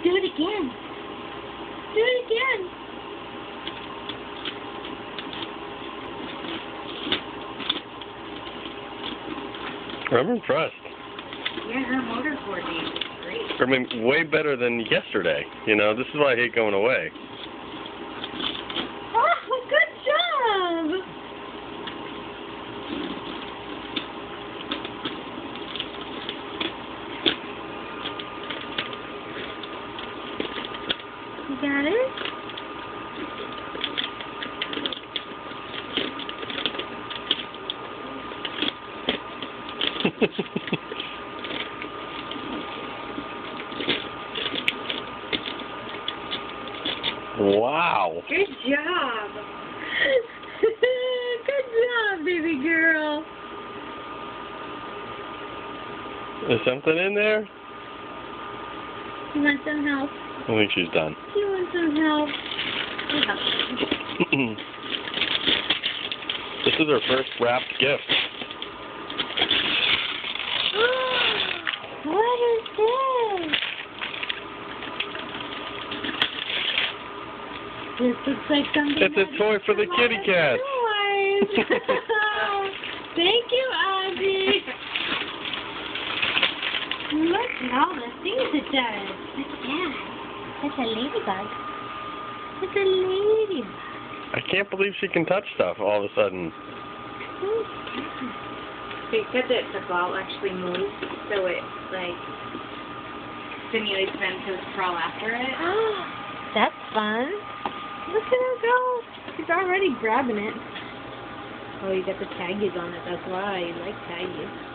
Do it again. Do it again. I'm impressed. Yeah, her motor coordination is great. I mean, way better than yesterday. You know, this is why I hate going away. Oh, good job! You got it? Wow. Good job. Good job, baby girl. Is something in there? You want some help? I think she's done. You want some help? This is her first wrapped gift. What is this? This looks like something. It's a toy for the kitty cat. Thank you, Ozzy. Look at all the things it does. Look at that. It's a ladybug. It's a ladybug. I can't believe she can touch stuff all of a sudden. They said that the ball actually moves, so it, like, stimulates them to crawl after it. That's fun. Look at her go. She's already grabbing it. Oh, you got the taggies on it. That's why you like taggies.